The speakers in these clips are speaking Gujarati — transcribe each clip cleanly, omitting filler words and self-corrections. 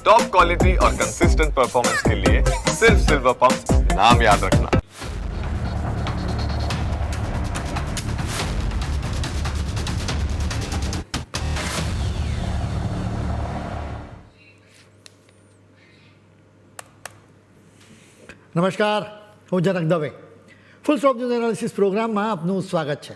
टॉप क्वालिटी और कंसिस्टेंट परफॉर्मेंस के लिए सिर्फ सिल्वर पंप नाम याद रखना। નમસ્કાર, હું Janak Dave. Full stop news analysis પ્રોગ્રામમાં આપનું સ્વાગત છે.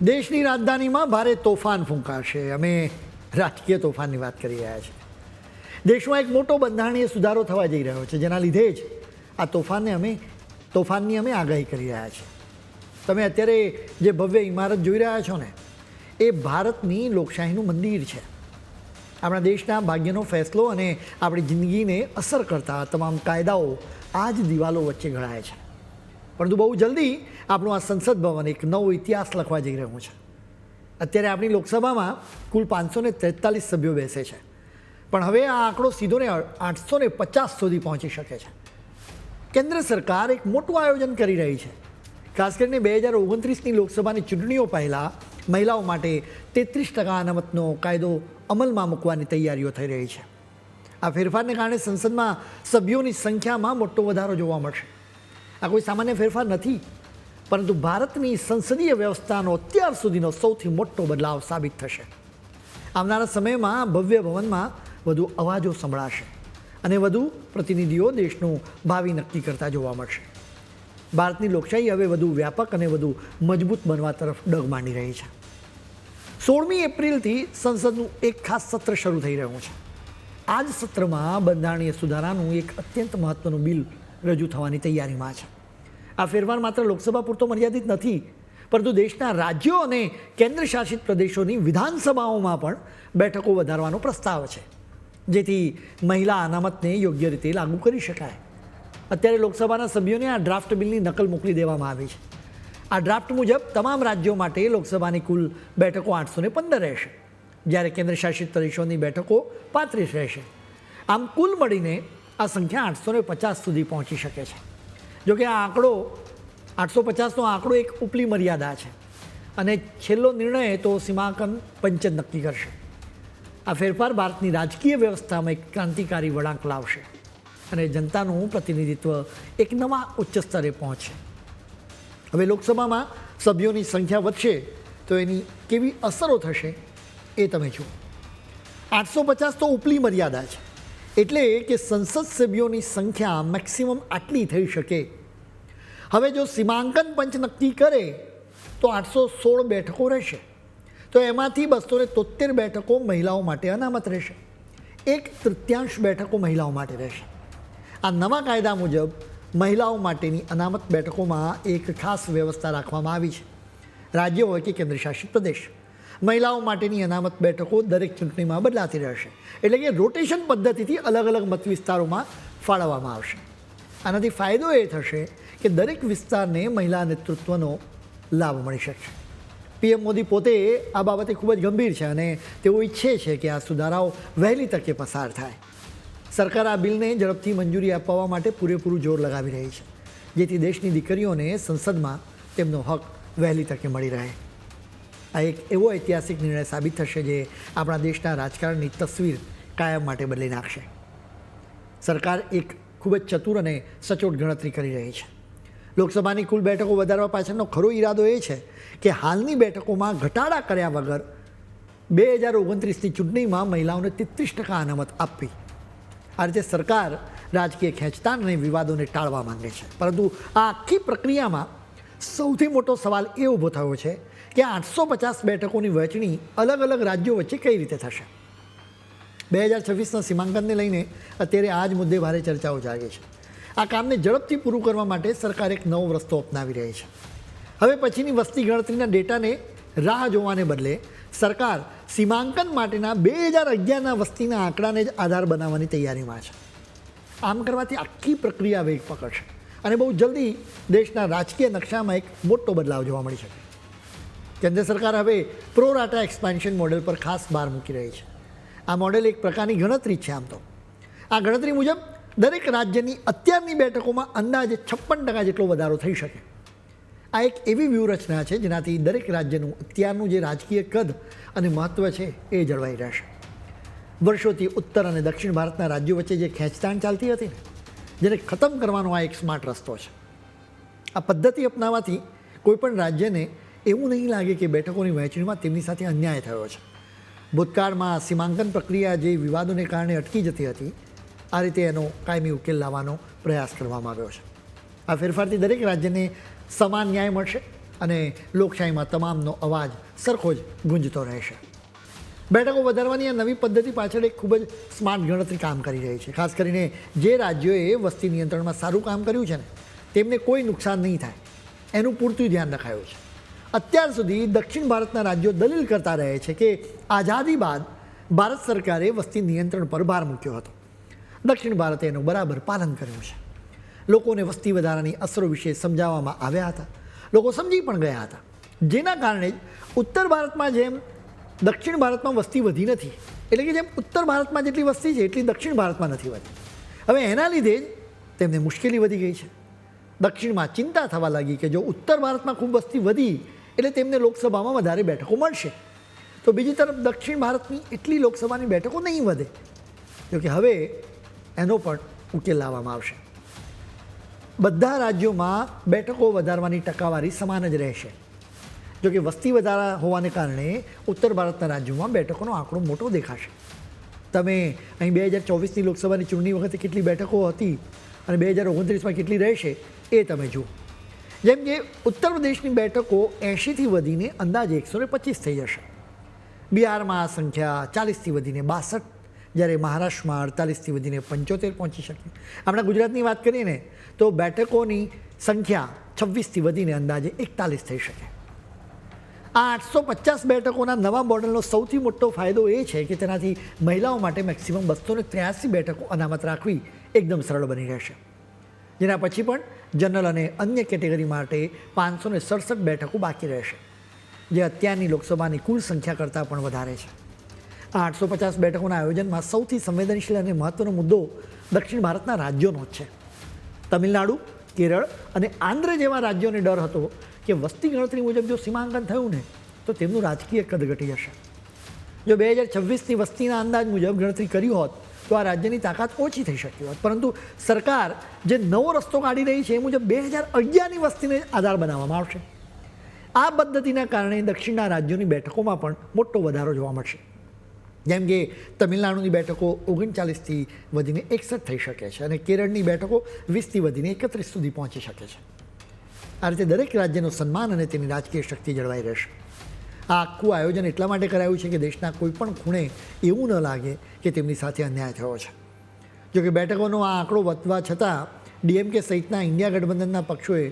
દેશની રાજધાનીમાં ભારે તોફાન ફૂંકાશે. અમે રાજકીય તોફાનની વાત કરી રહ્યા છીએ. દેશમાં એક મોટો બંધારણીય સુધારો થવા જઈ રહ્યો છે, જેના લીધે જ આ તોફાનની અમે આગાહી કરી રહ્યા છીએ. તમે અત્યારે જે ભવ્ય ઇમારત જોઈ રહ્યા છો ને, એ ભારતની લોકશાહીનું મંદિર છે. આપણા દેશના ભાગ્યનો ફેસલો અને આપણી જિંદગીને અસર કરતા તમામ કાયદાઓ આ જ દિવાલો વચ્ચે ઘડાય છે. પરંતુ બહુ જલ્દી આપણું આ સંસદ ભવન એક નવો ઇતિહાસ લખવા જઈ રહ્યું છે. અત્યારે આપણી લોકસભામાં કુલ 543 સભ્યો બેસે છે, પણ હવે આ આંકડો સીધો ને 850 સુધી પહોંચી શકે છે. કેન્દ્ર સરકાર એક મોટું આયોજન કરી રહી છે. ખાસ કરીને 2029ની લોકસભાની ચૂંટણીઓ પહેલાં મહિલાઓ માટે 33% અનામતનો કાયદો અમલમાં મૂકવાની તૈયારીઓ થઈ રહી છે. આ ફેરફારને કારણે સંસદમાં સભ્યોની સંખ્યામાં મોટો વધારો જોવા મળશે. આ કોઈ સામાન્ય ફેરફાર નથી, પરંતુ ભારતની સંસદીય વ્યવસ્થાનો અત્યાર સુધીનો સૌથી મોટો બદલાવ સાબિત થશે. આવનારા સમયમાં ભવ્ય ભવનમાં વધુ અવાજો સંભળાશે અને વધુ પ્રતિનિધિઓ દેશનું ભાવિ નક્કી કરતા જોવા મળશે. ભારતની લોકશાહી હવે વધુ વ્યાપક અને વધુ મજબૂત બનવા તરફ ડગ માંડી રહી છે. 16મી એપ્રિલથી સંસદનું એક ખાસ સત્ર શરૂ થઈ રહ્યું છે. આ જ સત્રમાં બંધારણીય સુધારાનું એક અત્યંત મહત્ત્વનું બિલ રજૂ થવાની તૈયારીમાં છે. આ ફેરફાર માત્ર લોકસભા પૂરતો મર્યાદિત નથી, પરંતુ દેશના રાજ્યો અને કેન્દ્ર શાસિત પ્રદેશોની વિધાનસભાઓમાં પણ બેઠકો વધારવાનો પ્રસ્તાવ છે, જેથી મહિલા અનામતને યોગ્ય રીતે લાગુ કરી શકાય. અત્યારે લોકસભાના સભ્યોને આ ડ્રાફ્ટ બિલની નકલ મોકલી દેવામાં આવી છે. આ ડ્રાફ્ટ મુજબ તમામ રાજ્યો માટે લોકસભાની કુલ બેઠકો 815 રહેશે, જ્યારે કેન્દ્ર શાસિત પ્રદેશોની બેઠકો 35 રહેશે. આમ કુલ મળીને આ સંખ્યા 850 સુધી પહોંચી શકે છે. જોકે આ આંકડો 850નો આંકડો એક ઉપલી મર્યાદા છે અને છેલ્લો નિર્ણય તો સીમાંકન પંચ જ નક્કી કરશે. આ ફેરફાર ભારતની રાજકીય વ્યવસ્થામાં એક ક્રાંતિકારી વળાંક લાવશે અને જનતાનું પ્રતિનિધિત્વ એક નવા ઉચ્ચ સ્તરે પહોંચશે. હવે લોકસભામાં સભ્યોની સંખ્યા વધશે તો એની કેવી અસરો થશે એ તમે જુઓ. 850 તો ઉપલી મર્યાદા છે, એટલે કે સંસદ સભ્યોની સંખ્યા મેક્સિમમ આટલી થઈ શકે. હવે જો સીમાંકન પંચ નક્કી કરે તો 816 બેઠકો રહેશે, તો એમાંથી 273 બેઠકો મહિલાઓ માટે અનામત રહેશે. 1/3 બેઠકો મહિલાઓ માટે રહેશે. આ નવા કાયદા મુજબ મહિલાઓ માટેની અનામત બેઠકોમાં એક ખાસ વ્યવસ્થા રાખવામાં આવી છે. રાજ્ય હોય કે કેન્દ્ર શાસિત પ્રદેશ, મહિલાઓ માટેની અનામત બેઠકો દરેક ચૂંટણીમાં બદલાતી રહેશે. એટલે કે રોટેશન પદ્ધતિથી અલગ અલગ મત વિસ્તારોમાં ફાળવવામાં આવશે. આનાથી ફાયદો એ થશે કે દરેક વિસ્તારને મહિલા નેતૃત્વનો લાભ મળી શકશે. પીએમ મોદી પોતે આ બાબતે ખૂબ જ ગંભીર છે અને તેઓ ઈચ્છે છે કે આ સુધારાઓ વહેલી તકે પસાર થાય. સરકાર આ બિલને ઝડપથી મંજૂરી અપાવવા માટે પૂરેપૂરું જોર લગાવી રહી છે, જેથી દેશની દીકરીઓને સંસદમાં તેમનો હક વહેલી તકે મળી રહે. આ એક એવો ઐતિહાસિક નિર્ણય સાબિત થશે જે આપણા દેશના રાજકારણની તસવીર કાયમ માટે બદલી નાખશે. સરકાર એક ખૂબ જ ચતુર અને સચોટ ગણતરી કરી રહી છે. લોકસભાની કુલ બેઠકો વધારવા પાછળનો ખરો ઈરાદો એ છે કે હાલની બેઠકોમાં ઘટાડા કર્યા વગર 2029ની ચૂંટણીમાં મહિલાઓને 33% અનામત આપવી. આ રીતે સરકાર રાજકીય ખેંચતાણ અને વિવાદોને ટાળવા માંગે છે. પરંતુ આ આખી પ્રક્રિયામાં સૌથી મોટો સવાલ એ ઊભો થયો છે કે 850 બેઠકોની વહેંચણી અલગ અલગ રાજ્યો વચ્ચે કઈ રીતે થશે. 2026ના સીમાંકનને લઈને અત્યારે આ જ મુદ્દે ભારે ચર્ચાઓ જાગે છે. આ કામને ઝડપથી પૂરું કરવા માટે સરકાર એક નવો રસ્તો અપનાવી રહી છે. હવે પછીની વસ્તી ગણતરીના ડેટાને રાહ જોવાને બદલે સરકાર સીમાંકન માટેના 2011ના વસ્તીના આંકડાને જ આધાર બનાવવાની તૈયારીમાં છે. આમ કરવાથી આખી પ્રક્રિયા વેગ પકડશે અને બહુ જલ્દી દેશના રાજકીય નકશામાં એક મોટો બદલાવ જોવા મળી શકે. કેન્દ્ર સરકાર હવે પ્રો રાટા એક્સપાન્શન મોડેલ પર ખાસ ભાર મૂકી રહી છે. આ મોડેલ એક પ્રકારની ગણતરી છે. આમ તો આ ગણતરી મુજબ દરેક રાજ્યની અત્યારની બેઠકોમાં અંદાજે 56% જેટલો વધારો થઈ શકે. આ એક એવી વ્યૂહરચના છે જેનાથી દરેક રાજ્યનું અત્યારનું જે રાજકીય કદ અને મહત્ત્વ છે એ જળવાઈ રહેશે. વર્ષોથી ઉત્તર અને દક્ષિણ ભારતના રાજ્યો વચ્ચે જે ખેંચતાણ ચાલતી હતી ને, જેને ખતમ કરવાનો આ એક સ્માર્ટ રસ્તો છે. આ પદ્ધતિ અપનાવવાથી કોઈપણ રાજ્યને એવું નહીં લાગે કે બેઠકોની વહેંચણીમાં તેમની સાથે અન્યાય થયો છે. ભૂતકાળમાં સીમાંકન પ્રક્રિયા જે વિવાદોને કારણે અટકી જતી હતી, આ રીતે એનો કાયમી ઉકેલ લાવવાનો પ્રયાસ કરવામાં આવ્યો છે. આ ફેરફારથી દરેક રાજ્યને સમાન ન્યાય મળશે અને લોકશાહીમાં તમામનો અવાજ સરખો જ ગુંજતો રહેશે. બેઠકો વધારવાની આ નવી પદ્ધતિ પાછળ એક ખૂબ જ સ્માર્ટ ગણતરી કામ કરી રહી છે. ખાસ કરીને જે રાજ્યોએ વસ્તી નિયંત્રણમાં સારું કામ કર્યું છે ને, તેમને કોઈ નુકસાન નહીં થાય એનું પૂરતું ધ્યાન રખાયું છે. અત્યાર સુધી દક્ષિણ ભારતના રાજ્યો દલીલ કરતા રહે છે કે આઝાદી બાદ ભારત સરકારે વસ્તી નિયંત્રણ પર ભાર મૂક્યો હતો. દક્ષિણ ભારતે એનું બરાબર પાલન કર્યું છે. લોકોને વસ્તી વધારાની અસરો વિશે સમજાવવામાં આવ્યા હતા. લોકો સમજી પણ ગયા હતા. જેના કારણે જ ઉત્તર ભારતમાં જેમ દક્ષિણ ભારતમાં વસ્તી વધી નથી, એટલે કે જેમ ઉત્તર ભારતમાં જેટલી વસ્તી છે એટલી દક્ષિણ ભારતમાં નથી વધી. હવે એના લીધે જ તેમને મુશ્કેલી વધી ગઈ છે. દક્ષિણમાં ચિંતા થવા લાગી કે જો ઉત્તર ભારતમાં ખૂબ વસ્તી વધી એટલે તેમને લોકસભામાં વધારે બેઠકો મળશે, તો બીજી તરફ દક્ષિણ ભારતની એટલી લોકસભાની બેઠકો નહીં વધે. જોકે હવે એનો પણ ઉકેલ લાવવામાં આવશે. બધા રાજ્યોમાં બેઠકો વધારવાની ટકાવારી સમાન જ રહેશે. જોકે વસ્તી વધારા હોવાને કારણે ઉત્તર ભારતના રાજ્યોમાં બેઠકોનો આંકડો મોટો દેખાશે. તમે અહીં 2024ની લોકસભાની ચૂંટણી વખતે કેટલી બેઠકો હતી અને 2029માં કેટલી રહેશે એ તમે જુઓ. જેમ કે ઉત્તર પ્રદેશની બેઠકો 80થી વધીને અંદાજે 125 થઈ જશે. બિહારમાં આ સંખ્યા 40થી વધીને 62, જ્યારે મહારાષ્ટ્રમાં 48થી વધીને 75 પહોંચી શકે. આપણા ગુજરાતની વાત કરીએ ને તો બેઠકોની સંખ્યા 26થી વધીને અંદાજે 41 થઈ શકે. આ 850 બેઠકોના નવા મોડલનો સૌથી મોટો ફાયદો એ છે કે તેનાથી મહિલાઓ માટે મેક્સિમમ 283 બેઠકો અનામત રાખવી એકદમ સરળ બની રહેશે. જેના પછી પણ જનરલ અને અન્ય કેટેગરી માટે 567 બેઠકો બાકી રહેશે, જે અત્યારની લોકસભાની કુલ સંખ્યા કરતાં પણ વધારે છે. આ 850 બેઠકોના આયોજનમાં સૌથી સંવેદનશીલ અને મહત્ત્વનો મુદ્દો દક્ષિણ ભારતના રાજ્યોનો જ છે. તમિલનાડુ, કેરળ અને આંધ્ર જેવા રાજ્યોને ડર હતો કે વસ્તી ગણતરી મુજબ જો સીમાંકન થયું ને તો તેમનું રાજકીય કદ ઘટી જશે. જો 2026ની વસ્તીના અંદાજ મુજબ ગણતરી કરી હોત તો આ રાજ્યની તાકાત ઓછી થઈ શકી હોત. પરંતુ સરકાર જે નવો રસ્તો કાઢી રહી છે એ મુજબ 2011ની વસ્તીને આધાર બનાવવામાં આવશે. આ પદ્ધતિના કારણે દક્ષિણના રાજ્યોની બેઠકોમાં પણ મોટો વધારો જોવા મળશે. જેમ કે તમિલનાડુની બેઠકો 39થી વધીને 61 થઈ શકે છે અને કેરળની બેઠકો 20થી વધીને 31 સુધી પહોંચી શકે છે. આ રીતે દરેક રાજ્યનું સન્માન અને તેની રાજકીય શક્તિ જળવાઈ રહેશે. આ આખું આયોજન એટલા માટે કરાયું છે કે દેશના કોઈપણ ખૂણે એવું ન લાગે કે તેમની સાથે અન્યાય થયો છે. જોકે બેઠકોનો આ આંકડો વધવા છતાં ડીએમકે સહિતના ઇન્ડિયા ગઠબંધનના પક્ષોએ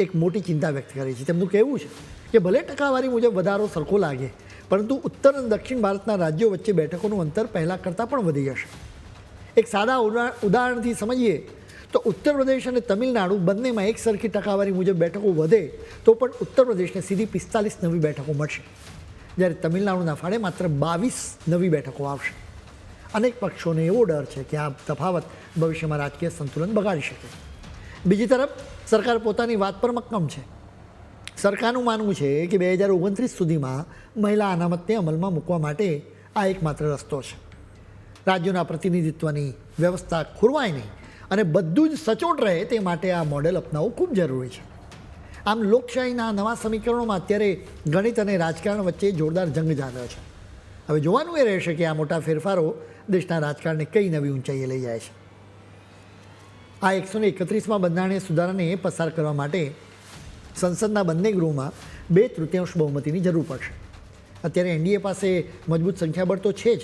એક મોટી ચિંતા વ્યક્ત કરી છે. તેમનું કહેવું છે કે ભલે ટકાવારી મુજબ વધારો સરખો લાગે, પરંતુ ઉત્તર અને દક્ષિણ ભારતના રાજ્યો વચ્ચે બેઠકોનું અંતર પહેલાં કરતાં પણ વધી જશે. એક સાદા ઉદાહરણથી સમજીએ તો ઉત્તર પ્રદેશ અને તમિલનાડુ બંનેમાં એક સરખી ટકાવારી મુજબ બેઠકો વધે તો પણ ઉત્તર પ્રદેશને સીધી 45 નવી બેઠકો મળશે, જ્યારે તમિલનાડુના ફાળે માત્ર 22 નવી બેઠકો આવશે. અનેક પક્ષોને એવો ડર છે કે આ તફાવત ભવિષ્યમાં રાજકીય સંતુલન બગાડી શકે. બીજી તરફ સરકાર પોતાની વાત પર મક્કમ છે. સરકારનું માનવું છે કે 2029 સુધીમાં મહિલા અનામતને અમલમાં મૂકવા માટે આ એકમાત્ર રસ્તો છે. રાજ્યોના પ્રતિનિધિત્વની વ્યવસ્થા ખોરવાય નહીં અને બધું જ સચોટ રહે તે માટે આ મોડેલ અપનાવવું ખૂબ જરૂરી છે. આમ લોકશાહીના નવા સમીકરણોમાં અત્યારે ગણિત અને રાજકારણ વચ્ચે જોરદાર જંગ ચાલ્યો છે. હવે જોવાનું એ રહેશે કે આ મોટા ફેરફારો દેશના રાજકારણને કઈ નવી ઊંચાઈએ લઈ જાય છે. આ 131માં બંધારણીય સુધારાને પસાર કરવા માટે સંસદના બંને ગૃહમાં 2/3 બહુમતીની જરૂર પડશે. અત્યારે એનડીએ પાસે મજબૂત સંખ્યાબળ તો છે જ,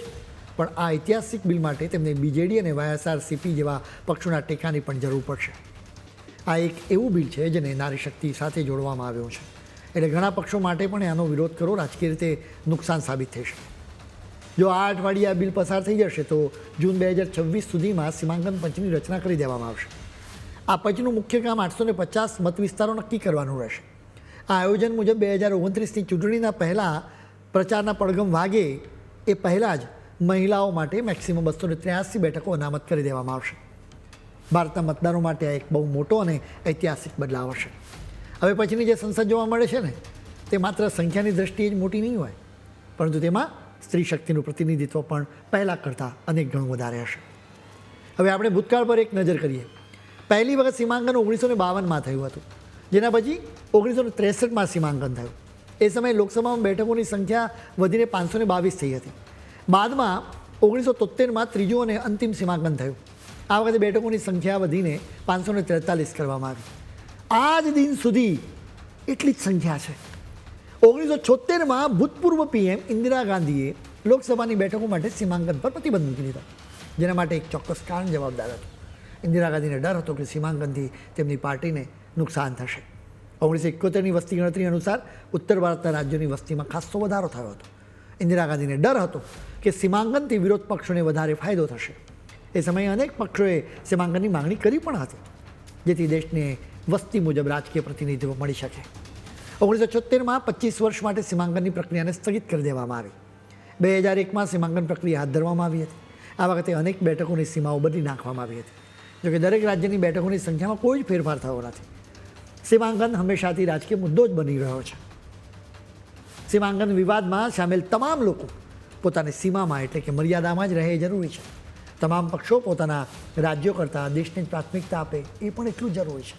પણ આ ઐતિહાસિક બિલ માટે તેમને બીજેડી અને વાયએસઆરસીપી જેવા પક્ષોના ટેકાની પણ જરૂર પડશે. આ એક એવું બિલ છે જેને નારી શક્તિ સાથે જોડવામાં આવ્યું છે, એટલે ઘણા પક્ષો માટે પણ આનો વિરોધ કરવો રાજકીય રીતે નુકસાન સાબિત થઈ શકે. જો આ અઠવાડિયે આ બિલ પસાર થઈ જશે તો જૂન 2026 સુધીમાં સીમાંકન પંચની રચના કરી દેવામાં આવશે. આ પંચનું મુખ્ય કામ 850 મત વિસ્તારો નક્કી કરવાનું રહેશે. આ આયોજન મુજબ 2029ની ચૂંટણીના પહેલાં પ્રચારના પડઘમ વાગે એ પહેલાં જ મહિલાઓ માટે મેક્સિમમ 283 બેઠકો અનામત કરી દેવામાં આવશે. ભારતના મતદારો માટે આ એક બહુ મોટો અને ઐતિહાસિક બદલાવ હશે. હવે પછીની જે સંસદ જોવા મળે છે ને તે માત્ર સંખ્યાની દ્રષ્ટિએ જ મોટી નહીં હોય, પરંતુ તેમાં સ્ત્રી શક્તિનું પ્રતિનિધિત્વ પણ પહેલાં કરતાં અનેક ગણું વધારે હશે. હવે આપણે ભૂતકાળ પર એક નજર કરીએ. પહેલી વખત સીમાંકન 1952માં થયું હતું, જેના પછી 1963માં સીમાંકન થયું. એ સમયે લોકસભામાં બેઠકોની સંખ્યા વધીને 522 થઈ હતી. બાદમાં 1973માં ત્રીજું અને અંતિમ સીમાંકન થયું. આ વખતે બેઠકોની સંખ્યા વધીને 543 કરવામાં આવી. આજ દિન સુધી એટલી જ સંખ્યા છે. 1976માં ભૂતપૂર્વ પીએમ ઇન્દિરા ગાંધીએ લોકસભાની બેઠકો માટે સીમાંકન પર પ્રતિબંધ મૂકી દીધો, જેના માટે એક ચોક્કસ કારણ જવાબદાર હતું. ઇન્દિરા ગાંધીને ડર હતો કે સીમાંકનથી તેમની પાર્ટીને નુકસાન થશે. 1971ની વસ્તી ગણતરી અનુસાર ઉત્તર ભારતના રાજ્યોની વસ્તીમાં ખાસો વધારો થયો હતો. ઇન્દિરા ગાંધીને ડર હતો કે સીમાંકનથી વિરોધ પક્ષોને વધારે ફાયદો થશે. એ સમયે અનેક પક્ષોએ સીમાંકનની માંગણી કરી પણ હતી, જેથી દેશને વસ્તી મુજબ રાજકીય પ્રતિનિધિત્વ મળી શકે. 1976માં 25 વર્ષ માટે સીમાંકનની પ્રક્રિયાને સ્થગિત કરી દેવામાં આવી. 2001માં સીમાંકન પ્રક્રિયા હાથ ધરવામાં આવી હતી. આ વખતે અનેક બેઠકોની સીમાઓ બદલી નાખવામાં આવી હતી. જોકે દરેક રાજ્યની બેઠકોની સંખ્યામાં કોઈ જ ફેરફાર થયો નથી. સીમાંકન હંમેશાથી રાજકીય મુદ્દો જ બની રહ્યો છે. સીમાંકન વિવાદમાં સામેલ તમામ લોકો પોતાની સીમામાં એટલે કે મર્યાદામાં જ રહે એ જરૂરી છે. તમામ પક્ષો પોતાના રાજ્યો કરતાં દેશને પ્રાથમિકતા આપે એ પણ એટલું જરૂરી છે.